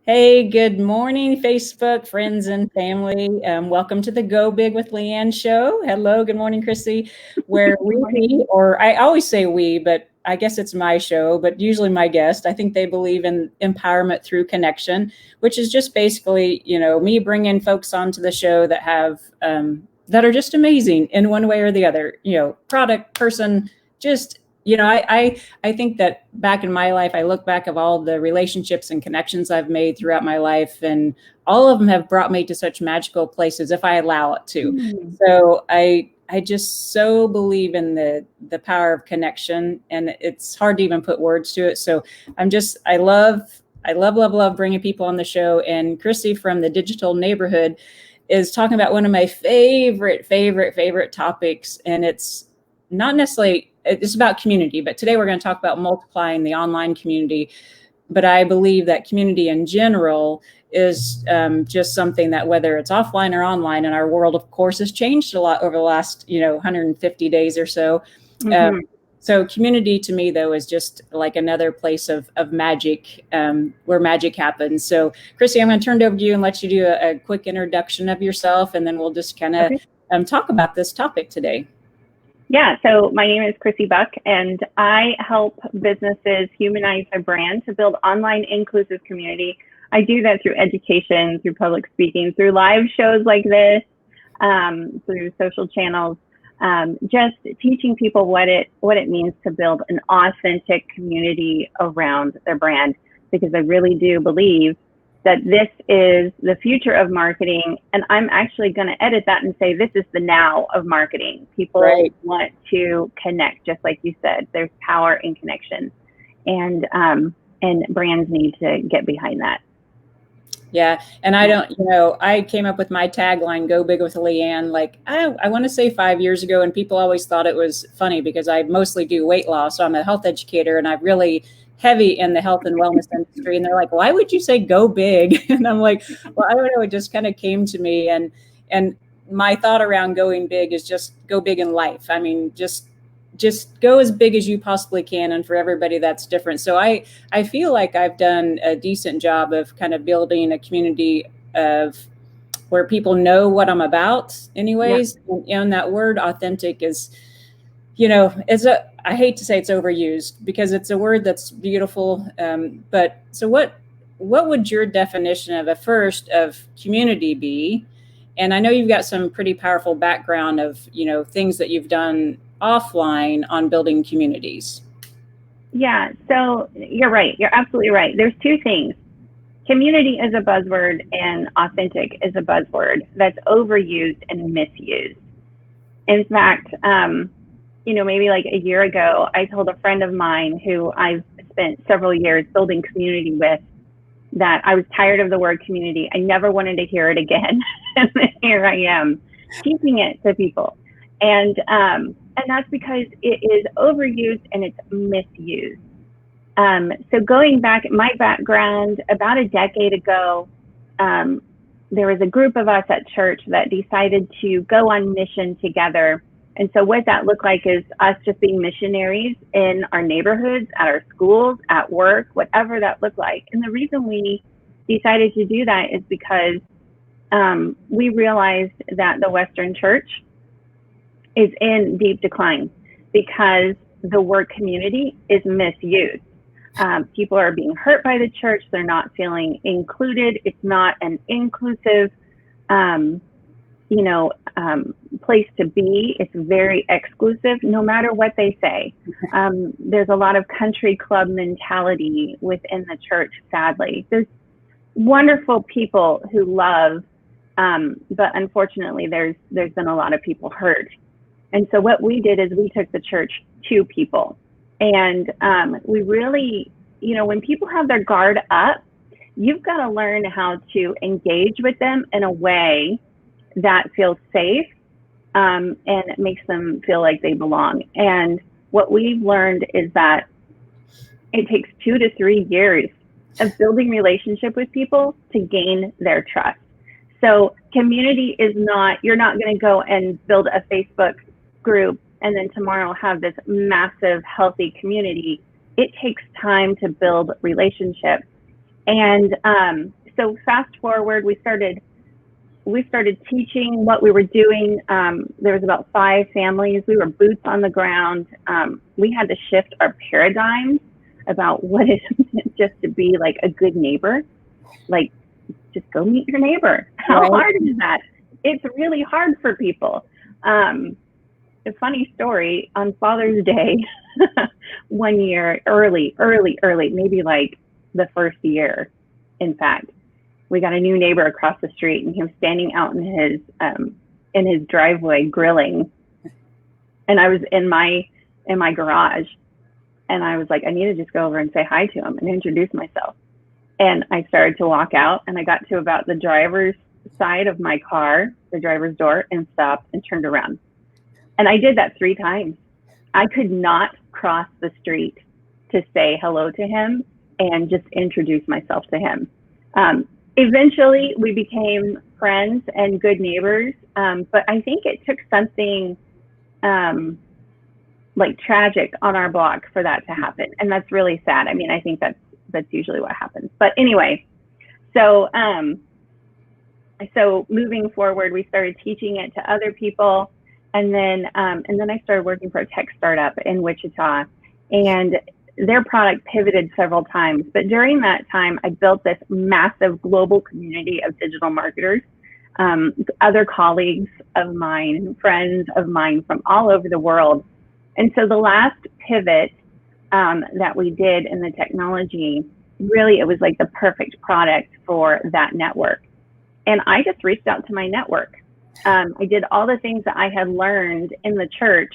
Hey, good morning, Facebook friends and family. Welcome to the Go Big with Leanne show. Hello, good morning, Krissy. Where Good morning. or I always say we, but I guess it's my show, but usually my guest. I think they believe in empowerment through connection, which is just basically, me bringing folks onto the show that have that are just amazing in one way or the other. Product, person, just I think that back in my life, I look back of all the relationships and connections I've made throughout my life, and all of them have brought me to such magical places if I allow it to. Hmm. So I just so believe in the power of connection, and it's hard to even put words to it. So I love bringing people on the show, and Krissy from the digital neighborhood is talking about one of my favorite topics, and it's not necessarily it's about community, but today we're going to talk about multiplying the online community. But I believe that community in general is just something that, whether it's offline or online, and our world, of course, has changed a lot over the last 150 days or so. Um, Hmm. so community to me, though, is just like another place of magic, where magic happens. So, Krissy, I'm going to turn it over to you and let you do a quick introduction of yourself, and then we'll just kind of Okay. talk about this topic today. Yeah. So my name is Krissy Buck, and I help businesses humanize their brand to build online inclusive community. I do that through education, through public speaking, through live shows like this, through social channels, just teaching people what it means to build an authentic community around their brand. Because I really do believe that this is the future of marketing. And I'm actually going to edit that and say this is the now of marketing. People Right. want to connect, just like you said. There's power in connection, and brands need to get behind that. Yeah. And I Yeah. don't, I came up with my tagline, Go Big with Leanne, like I want to say 5 years ago. And people always thought it was funny because I mostly do weight loss. So I'm a health educator, and I'm really heavy in the health and wellness industry. And they're like, why would you say go big? And I'm like, well, I don't know. It just kind of came to me. And my thought around going big is just go big in life. I mean, just go as big as you possibly can. And for everybody, that's different. So I feel like I've done a decent job of kind of building a community of where people know what I'm about Yeah. anyways. And that word authentic is, I hate to say it's overused because it's a word that's beautiful. But so what would your definition of a first of community be? And I know you've got some pretty powerful background of, things that you've done offline on building communities. Yeah. So you're right. You're absolutely right. There's two things. Community is a buzzword, and authentic is a buzzword that's overused and misused. In fact, maybe like a year ago, I told a friend of mine who I've spent several years building community with that I was tired of the word community. I never wanted to hear it again. And here I am teaching it to people. And that's because it is overused and it's misused. So going back, my background, about a decade ago, there was a group of us at church that decided to go on mission together. And so what that looked like is us just being missionaries in our neighborhoods, at our schools, at work, whatever that looked like. And the reason we decided to do that is because we realized that the Western church is in deep decline because the word community is misused. People are being hurt by the church. They're not feeling included. It's not an inclusive, place to be. It's very exclusive, no matter what they say. There's a lot of country club mentality within the church, sadly. There's wonderful people who love, but unfortunately, there's been a lot of people hurt. And so what we did is we took the church to people. And we really, when people have their guard up, you've got to learn how to engage with them in a way that feels safe, and makes them feel like they belong. And what we've learned is that it takes 2 to 3 years of building relationship with people to gain their trust. So community is not, you're not going to go and build a Facebook group and then tomorrow have this massive healthy community. It takes time to build relationships. And so fast forward, we started teaching what we were doing. There was about 5 families. We were boots on the ground. We had to shift our paradigms about what it meant just to be like a good neighbor. Like, just go meet your neighbor. How hard is that? It's really hard for people. A funny story, on Father's Day, one year, early, maybe like the first year, in fact, we got a new neighbor across the street, and he was standing out in his driveway grilling, and I was in my garage, and I was like, I need to just go over and say hi to him and introduce myself. And I started to walk out, and I got to about the driver's side of my car, the driver's door, and stopped and turned around. And I did that 3 times. I could not cross the street to say hello to him and just introduce myself to him. Eventually, we became friends and good neighbors, but I think it took something like tragic on our block for that to happen, and that's really sad. I mean, I think that's usually what happens. But anyway, so moving forward, we started teaching it to other people, and then I started working for a tech startup in Wichita, and their product pivoted several times. But during that time, I built this massive global community of digital marketers, other colleagues of mine, friends of mine from all over the world. And so the last pivot that we did in the technology, really, it was like the perfect product for that network. And I just reached out to my network. I did all the things that I had learned in the church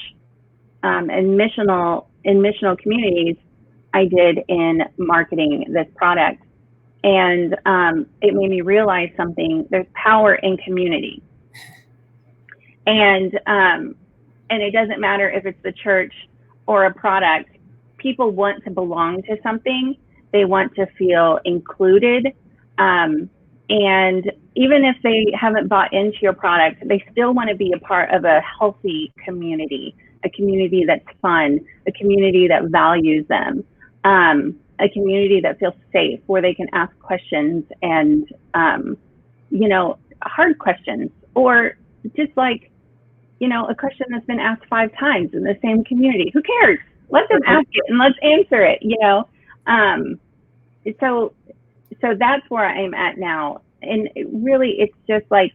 and missional communities, I did in marketing this product. And it made me realize something. There's power in community. And it doesn't matter if it's the church or a product. People want to belong to something. They want to feel included. And even if they haven't bought into your product, they still want to be a part of a healthy community, a community that's fun, a community that values them, a community that feels safe, where they can ask questions and, hard questions, or just like, a question that's been asked 5 times in the same community. Who cares? Let them ask it and let's answer it, So that's where I'm at now. And it's just like,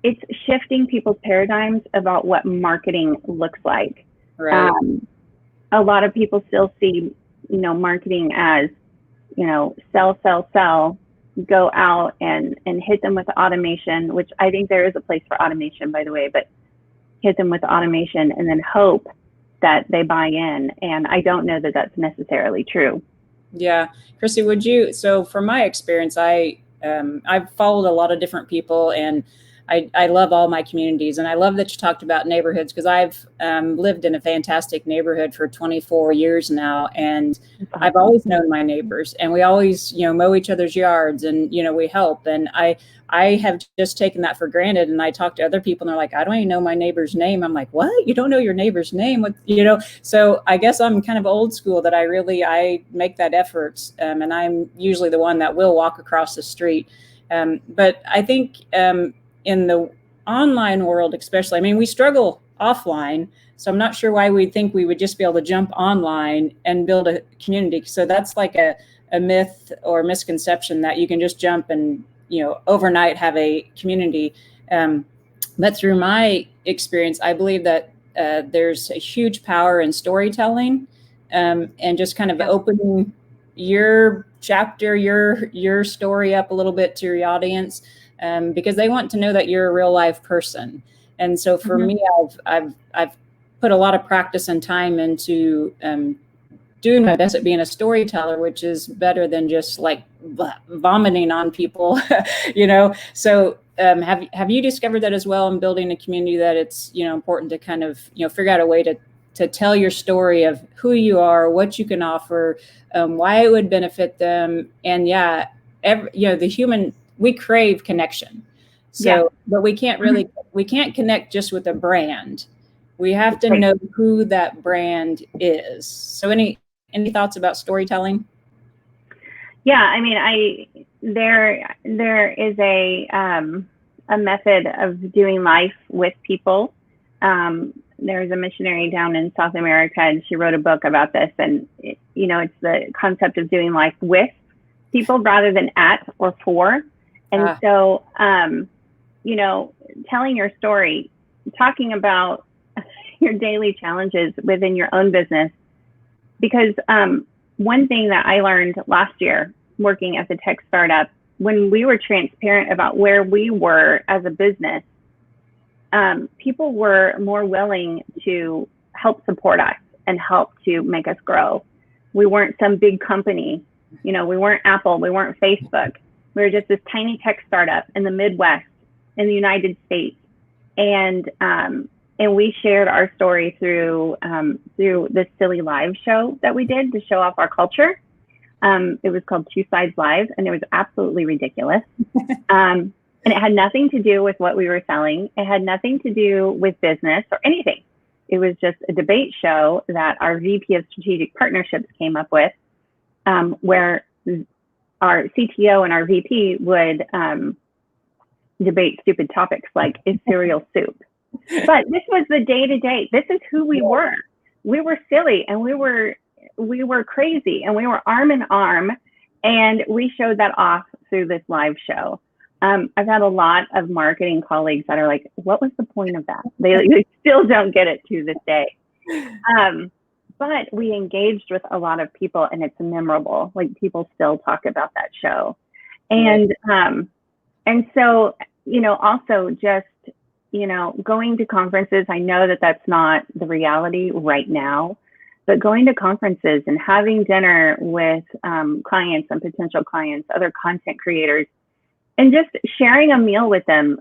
it's shifting people's paradigms about what marketing looks like. Right. A lot of people still see, marketing as, sell, go out and hit them with automation, which I think there is a place for automation, by the way, but hit them with automation and then hope that they buy in. And I don't know that that's necessarily true. Yeah. Krissy, so from my experience, I've followed a lot of different people, and I love all my communities. And I love that you talked about neighborhoods, because I've lived in a fantastic neighborhood for 24 years now. And I've always known my neighbors, and we always, mow each other's yards, and, we help. And I have just taken that for granted. And I talk to other people and they're like, I don't even know my neighbor's name. I'm like, what? You don't know your neighbor's name? What, So I guess I'm kind of old school, that I make that effort. And I'm usually the one that will walk across the street. But I think, in the online world, especially, we struggle offline. So I'm not sure why we think we would just be able to jump online and build a community. So that's like a myth or misconception that you can just jump and, overnight have a community. But through my experience, I believe that there's a huge power in storytelling, and just kind of opening your chapter, your story up a little bit to your audience. Because they want to know that you're a real life person. And so for me, I've put a lot of practice and time into doing my best at being a storyteller, which is better than just like vomiting on people, So have you discovered that as well in building a community, that it's, important to kind of, figure out a way to tell your story of who you are, what you can offer, why it would benefit them. And we crave connection. So, but we can't connect just with a brand. We have to know who that brand is. So any thoughts about storytelling? Yeah, I mean, there is a method of doing life with people. There's a missionary down in South America, and she wrote a book about this. And it's the concept of doing life with people rather than at or for. And so, telling your story, talking about your daily challenges within your own business, because one thing that I learned last year working at the tech startup, when we were transparent about where we were as a business, people were more willing to help support us and help to make us grow. We weren't some big company. We weren't Apple. We weren't Facebook. We were just this tiny tech startup in the Midwest in the United States. And we shared our story through this silly live show that we did to show off our culture. It was called Two Sides Live, and it was absolutely ridiculous. And it had nothing to do with what we were selling. It had nothing to do with business or anything. It was just a debate show that our VP of Strategic Partnerships came up with, where our CTO and our VP would debate stupid topics like, is cereal soup? But this was the day-to-day. This is who we were. We were silly, and we were crazy, and we were arm in arm, and we showed that off through this live show. I've had a lot of marketing colleagues that are like, what was the point of that? They still don't get it to this day. But we engaged with a lot of people, and it's memorable. Like, people still talk about that show. And so, also just, going to conferences, I know that that's not the reality right now, but going to conferences and having dinner with clients and potential clients, other content creators, and just sharing a meal with them.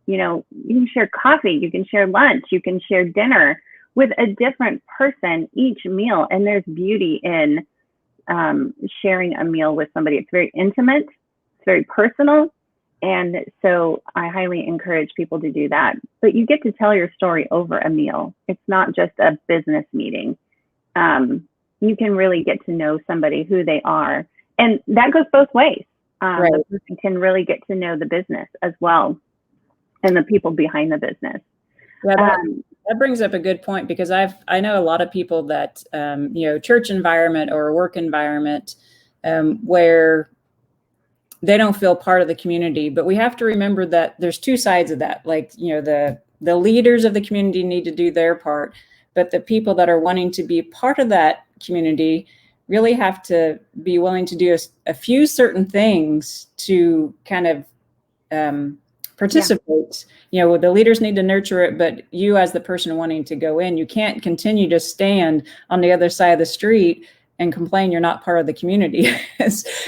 You can share coffee, you can share lunch, you can share dinner with a different person each meal. And there's beauty in sharing a meal with somebody. It's very intimate, it's very personal. And so I highly encourage people to do that. But you get to tell your story over a meal. It's not just a business meeting. You can really get to know somebody, who they are. And that goes both ways. Right. The person can really get to know the business as well, and the people behind the business. Yeah, that brings up a good point, because I know a lot of people that, church environment or work environment, where they don't feel part of the community. But we have to remember that there's two sides of that. Like, the leaders of the community need to do their part, but the people that are wanting to be part of that community really have to be willing to do a few certain things to kind of participate. The leaders need to nurture it, but you, as the person wanting to go in, you can't continue to stand on the other side of the street and complain you're not part of the community.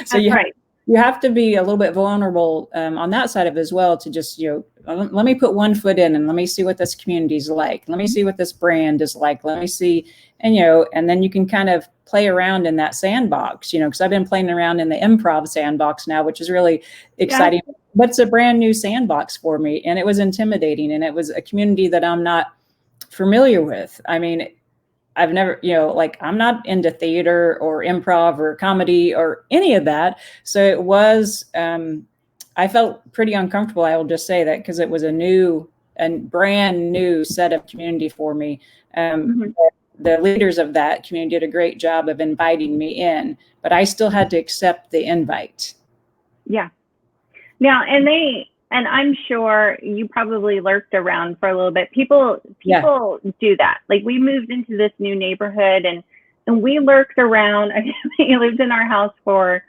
So you have to be a little bit vulnerable on that side of it as well, to just, let me put one foot in and let me see what this community is like. Let me see what this brand is like. Let me see, and then you can kind of play around in that sandbox, because I've been playing around in the improv sandbox now, which is really exciting. Yeah. But it's a brand new sandbox for me. And it was intimidating. And it was a community that I'm not familiar with. I mean, I've never, I'm not into theater or improv or comedy or any of that. So it was, I felt pretty uncomfortable. I will just say that, because it was a new and brand new set of community for me. The leaders of that community did a great job of inviting me in, but I still had to accept the invite. Yeah. Now, and I'm sure you probably lurked around for a little bit. People do that. Like, we moved into this new neighborhood, and we lurked around. We lived in our house for,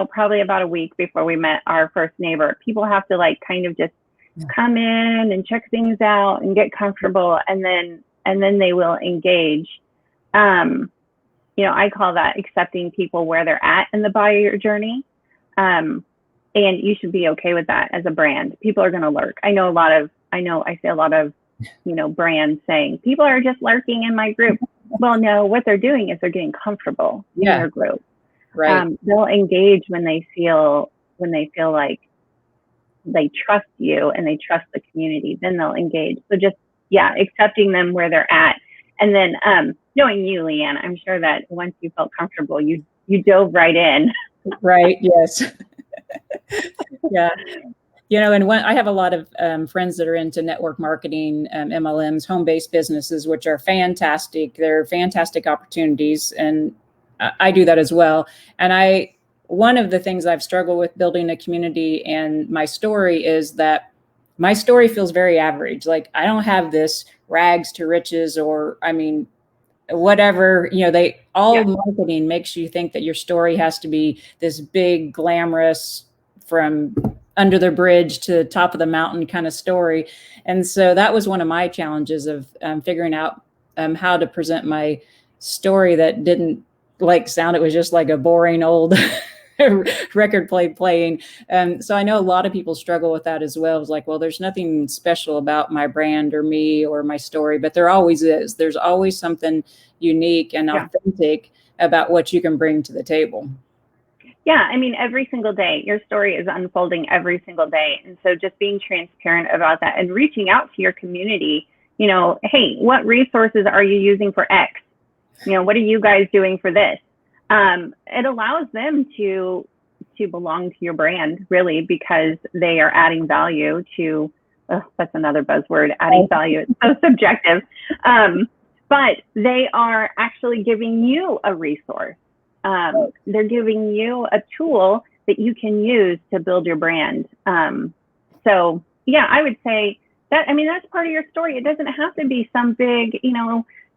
probably about a week before we met our first neighbor. People have to kind of just come in and check things out and get comfortable, and then they will engage. I call that accepting people where they're at in the buyer journey. And you should be okay with that as a brand. People are going to lurk. I see a lot of, brands saying people are just lurking in my group. Well, no, what they're doing is they're getting comfortable in their group. Right. They'll engage when they feel like they trust you and they trust the community. Then they'll engage. So just accepting them where they're at, and then knowing you, Leanne, I'm sure that once you felt comfortable, you dove right in Right. Yes. Yeah. And when I have a lot of friends that are into network marketing, MLMs, home-based businesses, which are fantastic. They're fantastic opportunities, and I do that as well. And one of the things I've struggled with building a community and my story is that my story feels very average. Like I don't have this rags to riches, or I mean, whatever, Yeah. marketing makes you think that your story has to be this big, glamorous, from under the bridge to the top of the mountain kind of story. And so that was one of my challenges of figuring out how to present my story that didn't sound, it was just like a boring old record playing. So I know a lot of people struggle with that as well. It's like, well, there's nothing special about my brand or me or my story, but there always is. There's always something unique and authentic about what you can bring to the table. Yeah, I mean, every single day, your story is unfolding every single day. And so just being transparent about that and reaching out to your community, hey, what resources are you using for X? What are you guys doing for this? It allows them to belong to your brand, really, because they are adding value to, that's another buzzword, adding value. It's so subjective. But they are actually giving you a resource. They're giving you a tool that you can use to build your brand. So yeah, I would say that, I mean, that's part of your story. It doesn't have to be some big,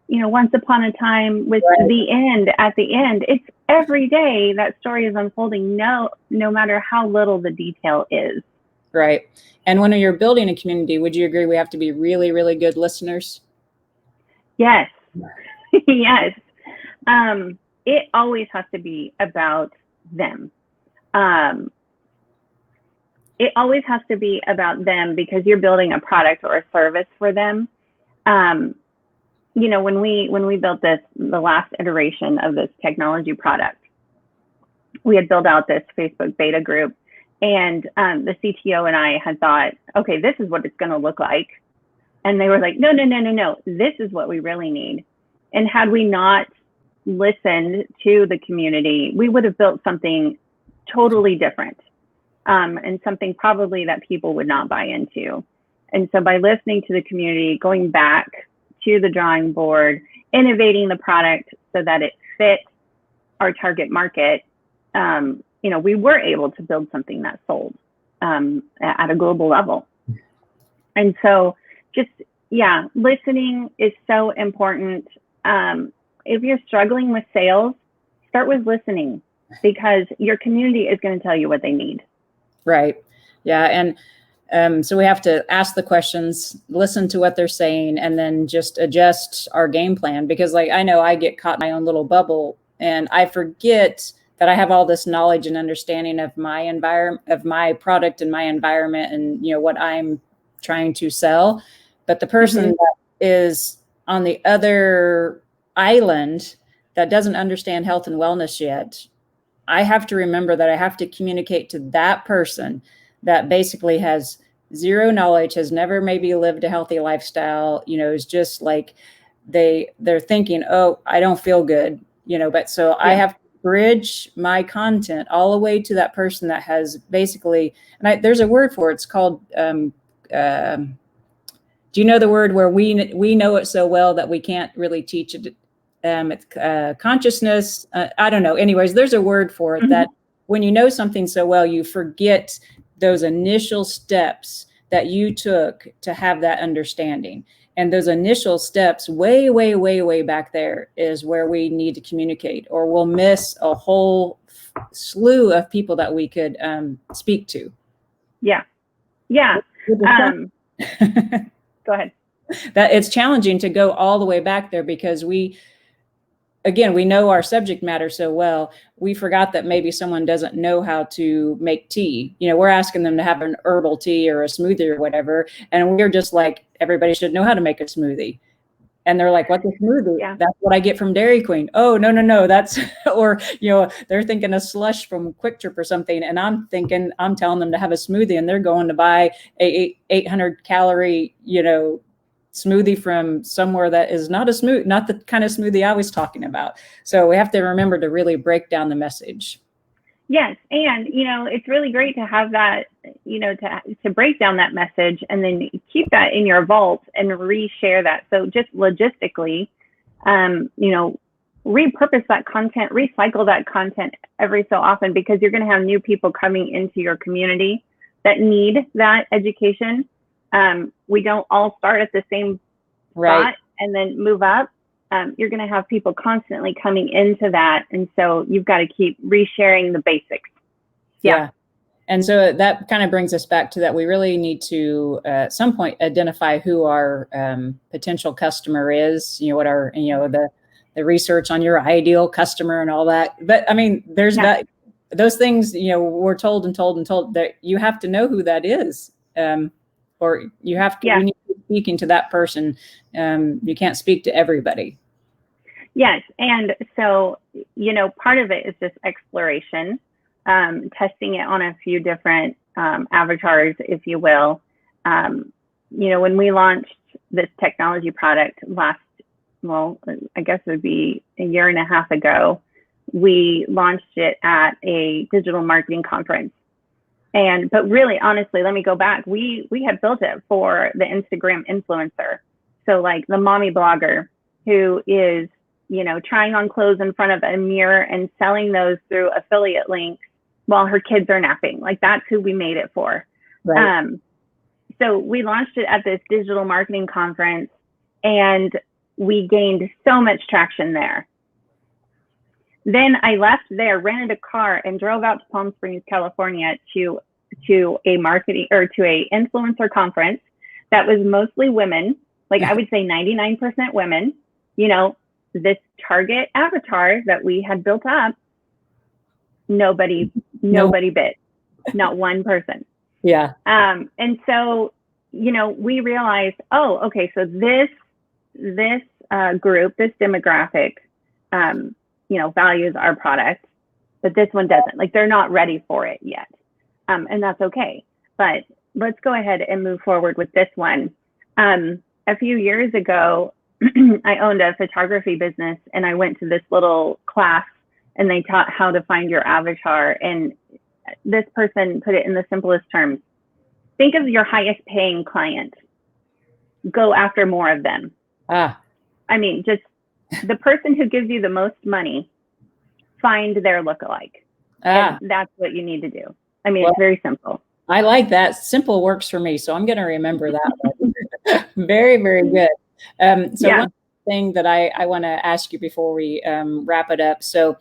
once upon a time with the end at the end. It's every day that story is unfolding, no matter how little the detail is. Right. And when you're building a community, would you agree we have to be really, really good listeners? Yes. Yes. It always has to be about them. It always has to be about them because you're building a product or a service for them. When we built the last iteration of this technology product, we had built out this Facebook beta group, and the CTO and I had thought, okay, this is what it's going to look like. And they were like, no, this is what we really need. And had we not listened to the community, we would have built something totally different, and something probably that people would not buy into. And so by listening to the community, going back to the drawing board, innovating the product so that it fit our target market, we were able to build something that sold at a global level. And so just, listening is so important. If you're struggling with sales, start with listening, because your community is going to tell you what they need. Right. Yeah. And so we have to ask the questions, listen to what they're saying, and then just adjust our game plan. Because I know I get caught in my own little bubble, and I forget that I have all this knowledge and understanding of my environment, of my product and my environment, and what I'm trying to sell. But the person that is on the other island that doesn't understand health and wellness yet, I have to remember that I have to communicate to that person that basically has zero knowledge, has never maybe lived a healthy lifestyle, is just like they're thinking, oh, I don't feel good, but so I have to bridge my content all the way to that person that has basically, and there's a word for it. It's called, do you know the word where we know it so well that we can't really teach it? It's consciousness. I don't know. Anyways, there's a word for it that when you know something so well, you forget those initial steps that you took to have that understanding. And those initial steps way, way, way, way back there is where we need to communicate, or we'll miss a whole slew of people that we could speak to. Yeah. Go ahead. That it's challenging to go all the way back there because we know our subject matter so well. We forgot that maybe someone doesn't know how to make tea. We're asking them to have an herbal tea or a smoothie or whatever. And we're just like, everybody should know how to make a smoothie. And they're like, what's a smoothie? Yeah. That's what I get from Dairy Queen. Oh, no. That's, or, they're thinking a slush from Quick Trip or something. And I'm telling them to have a smoothie, and they're going to buy a 800 calorie, smoothie from somewhere that is not the kind of smoothie I was talking about. So we have to remember to really break down the message. Yes, and it's really great to have that, to break down that message and then keep that in your vault and reshare that. So just logistically, repurpose that content, recycle that content every so often, because you're going to have new people coming into your community that need that education. We don't all start at the same spot and then move up. You're going to have people constantly coming into that. And so you've got to keep resharing the basics. Yeah. And so that kind of brings us back to that. We really need to, at some point, identify who our potential customer is, what our, the research on your ideal customer and all that. But I mean, there's that, those things, we're told that you have to know who that is. Or you have to, we need to be speaking to that person. You can't speak to everybody. Yes. And so, part of it is just exploration, testing it on a few different avatars, if you will. When we launched this technology product I guess it would be a year and a half ago, we launched it at a digital marketing conference. But really, honestly, let me go back. We had built it for the Instagram influencer. So like the mommy blogger who is, trying on clothes in front of a mirror and selling those through affiliate links while her kids are napping. Like, that's who we made it for. Right. So we launched it at this digital marketing conference, and we gained so much traction there. Then I left there, rented a car, and drove out to Palm Springs, California to a marketing or to a influencer conference that was mostly women. Like, I would say 99% women. This target avatar that we had built up, nobody bit, not one person. Yeah. And so, we realized, okay, so this group, this demographic, values our product, but this one doesn't. Like, they're not ready for it yet. And that's okay. But let's go ahead and move forward with this one. A few years ago, I owned a photography business, and I went to this little class, and they taught how to find your avatar. And this person put it in the simplest terms. Think of your highest paying client. Go after more of them. I mean, just the person who gives you the most money, find their lookalike. And that's what you need to do. I mean, it's very simple. I like that. Simple works for me. So I'm going to remember that one. Very, very good. One thing that I want to ask you before we wrap it up. So,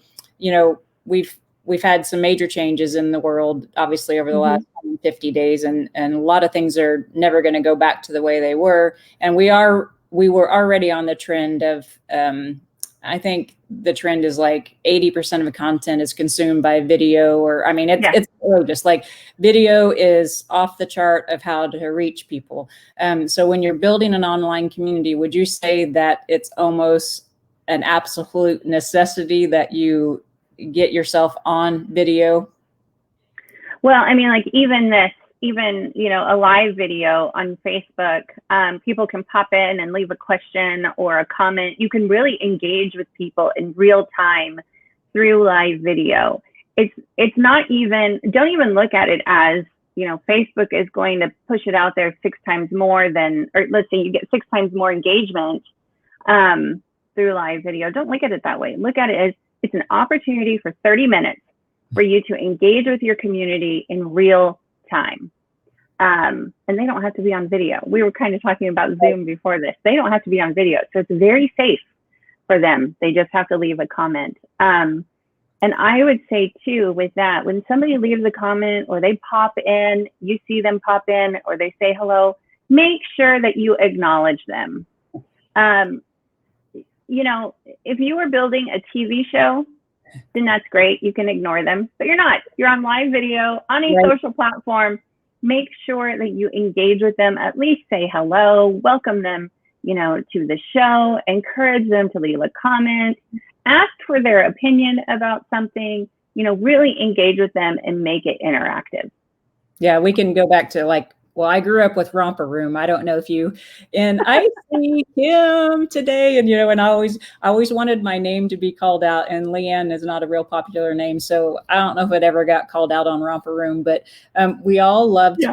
we've had some major changes in the world, obviously, over the last 50 days, and a lot of things are never going to go back to the way they were. And we were already on the trend of, I think the trend is like 80% of the content is consumed by video, or, I mean, it's really just like video is off the chart of how to reach people. So when you're building an online community, would you say that it's almost an absolute necessity that you get yourself on video? Well, I mean, like even a live video on Facebook, people can pop in and leave a question or a comment. You can really engage with people in real time through live video. It's not even, don't even look at it as, Facebook is going to push it out there 6 times more than, or let's say you get 6 times more engagement through live video. Don't look at it that way. Look at it as it's an opportunity for 30 minutes for you to engage with your community in real time. And they don't have to be on video. We were kind of talking about Zoom before this. They don't have to be on video. So it's very safe for them. They just have to leave a comment. And I would say too, with that, when somebody leaves a comment or they pop in, you see them pop in or they say hello, make sure that you acknowledge them. If you were building a TV show, then that's great. You can ignore them, but you're not. You're on live video on a social platform. Make sure that you engage with them, at least say hello, welcome them, to the show, encourage them to leave a comment, ask for their opinion about something, really engage with them and make it interactive. Yeah, we can go back to like Well, I grew up with Romper Room. I don't know if you, and I see him today. And, and I always wanted my name to be called out, and Leanne is not a real popular name. So I don't know if it ever got called out on Romper Room, but we all love to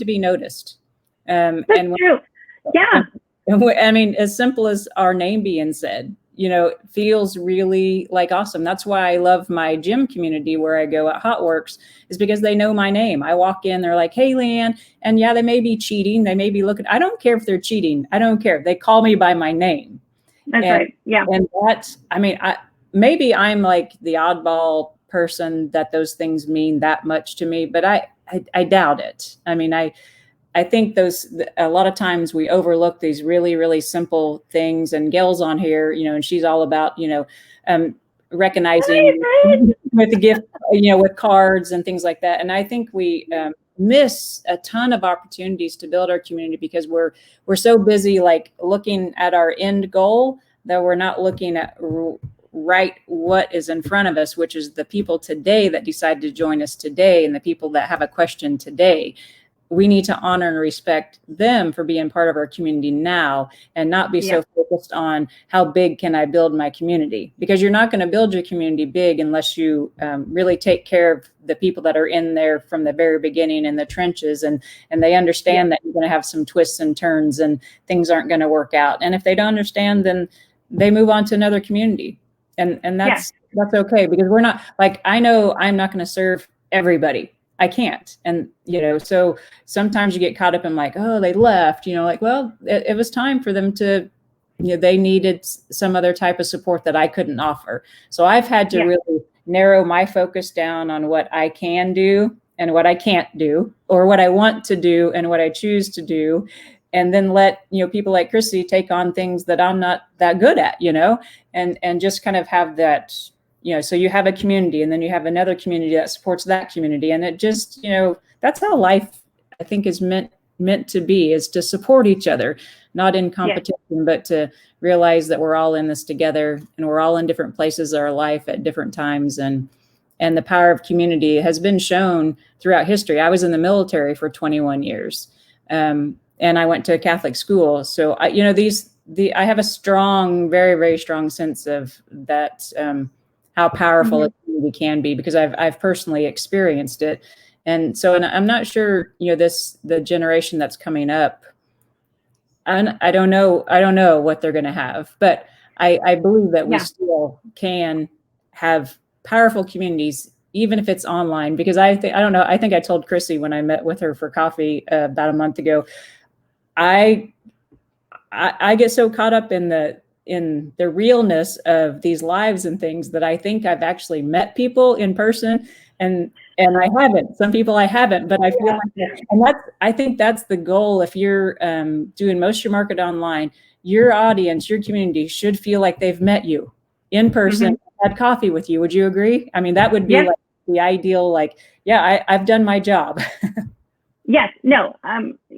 be noticed. That's true. Yeah. I mean, as simple as our name being said, feels really like awesome. That's why I love my gym community where I go at Hotworks, is because they know my name. I walk in, they're like, hey, Leanne. And yeah, they may be cheating. They may be looking. I don't care if they're cheating. I don't care. They call me by my name. That's right. Yeah. And maybe I'm like the oddball person that those things mean that much to me, but I doubt it. I mean, I think a lot of times we overlook these really, really simple things, and Gail's on here, and she's all about, recognizing with the gift, with cards and things like that. And I think we miss a ton of opportunities to build our community because we're so busy like looking at our end goal that we're not looking at what is in front of us, which is the people today that decide to join us today and the people that have a question today. We need to honor and respect them for being part of our community now, and not be so focused on how big can I build my community, because you're not going to build your community big unless you really take care of the people that are in there from the very beginning in the trenches, and they understand that you're going to have some twists and turns and things aren't going to work out. And if they don't understand, then they move on to another community. And that's okay, because we're not like, I know I'm not going to serve everybody. I can't. And, so sometimes you get caught up in like, oh, they left, like, well, it was time for them to, they needed some other type of support that I couldn't offer. So I've had to really narrow my focus down on what I can do and what I can't do, or what I want to do and what I choose to do. And then let, people like Krissy take on things that I'm not that good at, and just kind of have that, so you have a community, and then you have another community that supports that community. And it just, that's how life, I think, is meant to be, is to support each other, not in competition, but to realize that we're all in this together, and we're all in different places of our life at different times. And the power of community has been shown throughout history. I was in the military for 21 years. And I went to a Catholic school. So I have a strong, very, very strong sense of that, how powerful a community can be, because I've personally experienced it. And so, and I'm not sure, the generation that's coming up, I don't know what they're going to have, but I believe that we still can have powerful communities, even if it's online, because I think I told Krissy when I met with her for coffee about a month ago, I get so caught up in the realness of these lives and things that I think I've actually met people in person, and I haven't. Some people I haven't, but I feel like I think that's the goal. If you're doing most of your market online, your audience, your community should feel like they've met you in person, had coffee with you. Would you agree? I mean, that would be like the ideal, like, I've done my job. Yes, no,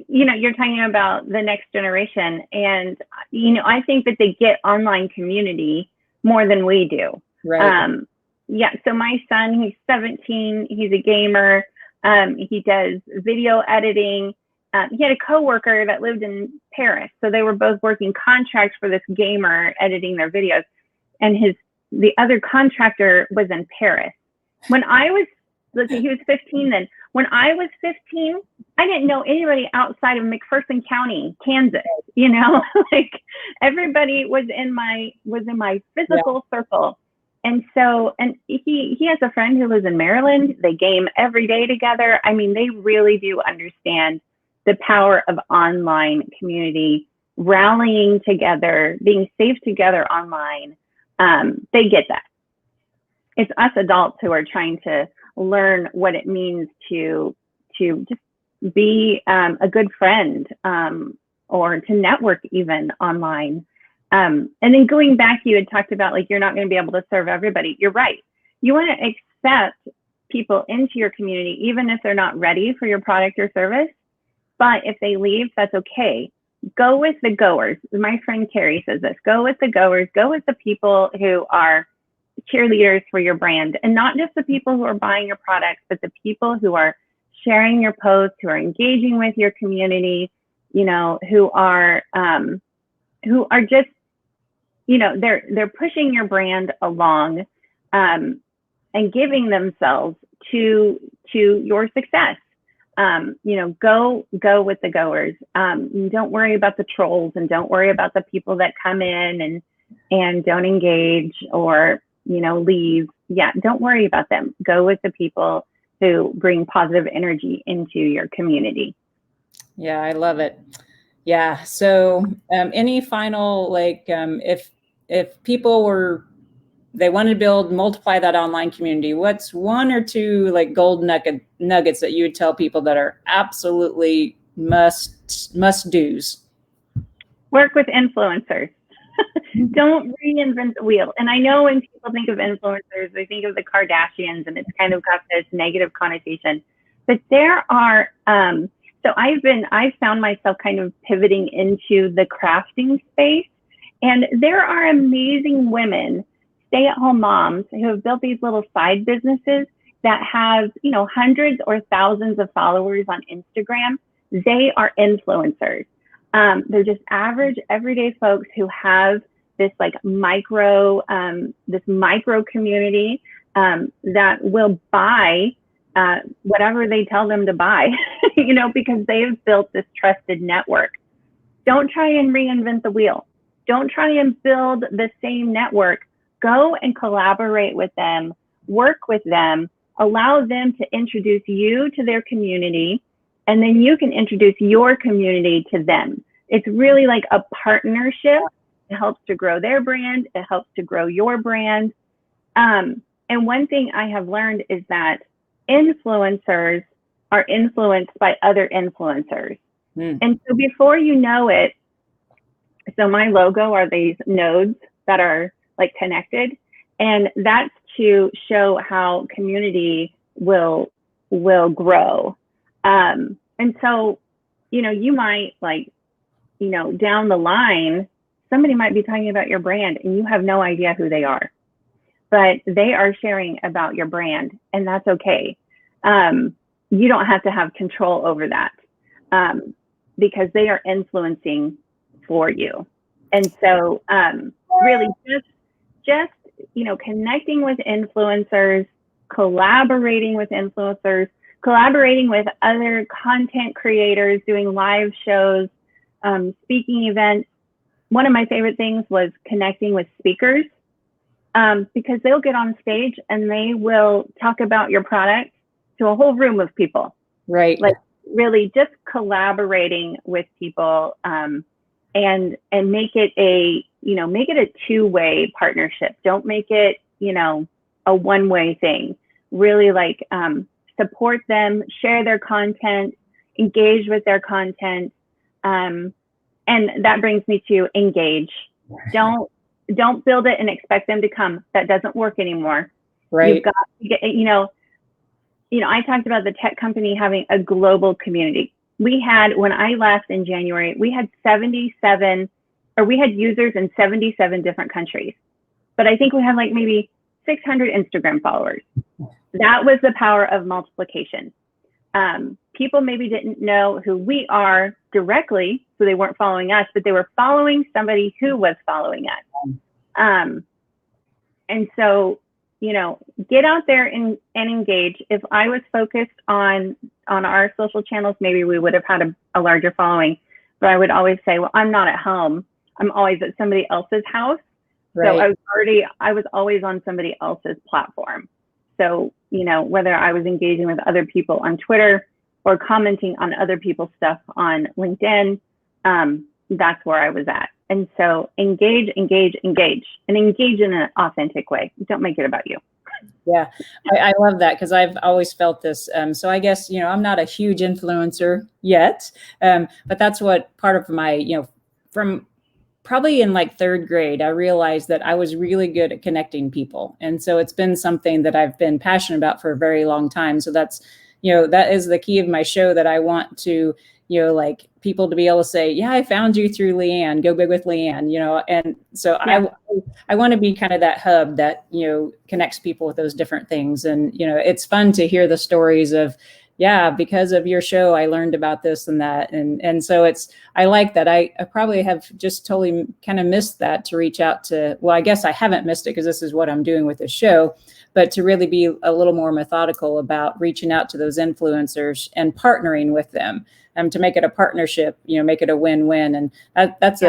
you're talking about the next generation, and, I think that they get online community more than we do. Right. So my son, he's 17, he's a gamer. He does video editing. He had a coworker that lived in Paris. So they were both working contracts for this gamer editing their videos. And the other contractor was in Paris. When I was, he was 15 then. When I was 15, I didn't know anybody outside of McPherson County, Kansas. Like everybody was in my physical circle. And so, and he has a friend who lives in Maryland. They game every day together. I mean, they really do understand the power of online community, rallying together, being safe together online. They get that. It's us adults who are trying to learn what it means to just be a good friend, or to network even online. And then going back, you had talked about like, you're not going to be able to serve everybody. You're right. You want to accept people into your community, even if they're not ready for your product or service. But if they leave, that's okay. Go with the goers. My friend Carrie says this, go with the goers, go with the people who are cheerleaders for your brand, and not just the people who are buying your products, but the people who are sharing your posts, who are engaging with your community, you know, who are just, you know, they're pushing your brand along, and giving themselves to your success. You know, go with the goers. Don't worry about the trolls, and don't worry about the people that come in and don't engage or, you know, leave. Yeah, don't worry about them. Go with the people who bring positive energy into your community. Yeah, I love it. Yeah. So, any final, like, if people they want to multiply that online community, what's one or two like gold nuggets that you would tell people that are absolutely must do's? Work with influencers. Don't reinvent the wheel. And I know when people think of influencers, they think of the Kardashians, and it's kind of got this negative connotation. But there are, so I've found myself kind of pivoting into the crafting space. And there are amazing women, stay-at-home moms, who have built these little side businesses that have, you know, hundreds or thousands of followers on Instagram. They are influencers. They're just average, everyday folks who have this like micro community that will buy whatever they tell them to buy, you know, because they've built this trusted network. Don't try and reinvent the wheel. Don't try and build the same network. Go and collaborate with them, work with them, allow them to introduce you to their community, and then you can introduce your community to them. It's really like a partnership. It helps to grow their brand. It helps to grow your brand. And one thing I have learned is that influencers are influenced by other influencers. And so before you know it, so my logo are these nodes that are like connected, and that's to show how community will grow. And so, you know, you might like, you know, down the line, somebody might be talking about your brand and you have no idea who they are, but they are sharing about your brand, and that's okay. You don't have to have control over that, because they are influencing for you. And so really just, you know, connecting with influencers, collaborating with influencers, collaborating with other content creators, doing live shows, speaking events. One of my favorite things was connecting with speakers, because they'll get on stage and they will talk about your product to a whole room of people. Right. Like really just collaborating with people, and make it a two-way partnership. Don't make it, you know, a one-way thing. Really like support them, share their content, engage with their content. And that brings me to engage. Don't build it and expect them to come. That doesn't work anymore. Right. You've got to get, you know, I talked about the tech company having a global community. We had, when I left in January, we had users in 77 different countries. But I think we had like maybe 600 Instagram followers. That was the power of multiplication. People maybe didn't know who we are directly, so they weren't following us, but they were following somebody who was following us. And so, you know, get out there and engage. If I was focused on our social channels, maybe we would have had a larger following. But I would always say, well, I'm not at home. I'm always at somebody else's house. Right. So I was always on somebody else's platform. So, you know, whether I was engaging with other people on Twitter or commenting on other people's stuff on LinkedIn, that's where I was at. And so engage, and engage in an authentic way. Don't make it about you. Yeah, I love that, because I've always felt this. So I guess, you know, I'm not a huge influencer yet, but that's what part of my, you know, from probably in like third grade, I realized that I was really good at connecting people. And so it's been something that I've been passionate about for a very long time. So that's, you know, that is the key of my show, that I want to, you know, like people to be able to say, yeah, I found you through Leanne, go big with Leanne, you know? And so yeah. I want to be kind of that hub that, you know, connects people with those different things. And, you know, it's fun to hear the stories of yeah, because of your show, I learned about this and that. And so I like that. I probably have just totally kind of missed that, to reach out to, well, I guess I haven't missed it because this is what I'm doing with the show, but to really be a little more methodical about reaching out to those influencers and partnering with them, to make it a partnership, make it a win-win. And that's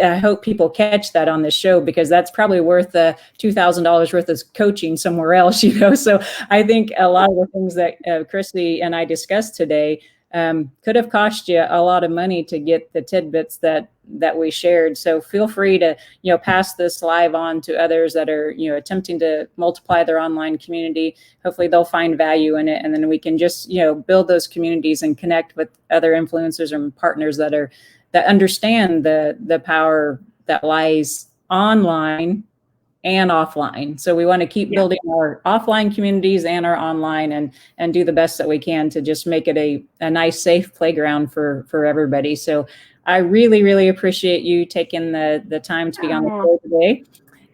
I hope people catch that on this show, because that's probably worth $2,000 worth of coaching somewhere else, So I think a lot of the things that Krissy and I discussed today could have cost you a lot of money to get the tidbits that we shared. So feel free to, pass this live on to others that are, attempting to multiply their online community. Hopefully they'll find value in it. And then we can just, build those communities and connect with other influencers and partners that understand the power that lies online and offline. So we want to keep building our offline communities and our online, and do the best that we can to just make it a nice, safe playground for everybody. So I really, really appreciate you taking the time to be on the show today.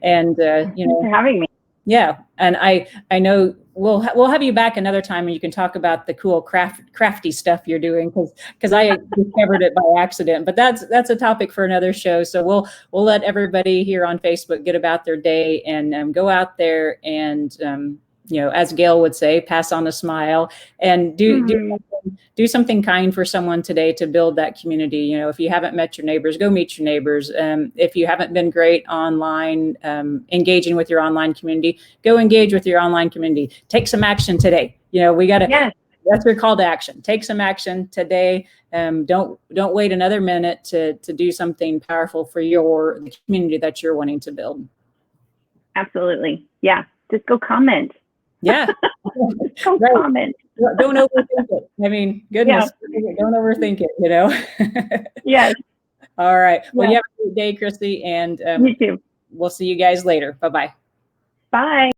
And thanks for having me. Yeah, and I know we'll have you back another time, and you can talk about the cool crafty stuff you're doing, because I discovered it by accident. But that's a topic for another show. So we'll let everybody here on Facebook get about their day, and go out there and as Gail would say, pass on a smile, and do something kind for someone today to build that community. If you haven't met your neighbors, go meet your neighbors. If you haven't been great online, engaging with your online community, go engage with your online community. Take some action today. We got to. Yes. That's your call to action. Take some action today. Don't wait another minute to do something powerful for the community that you're wanting to build. Absolutely. Yeah. Just go comment. Yeah. Don't comment. Don't overthink it. I mean, goodness, don't overthink it, Yes. All right. Well, you have a great day, Krissy, and you too. We'll see you guys later. Bye-bye. Bye.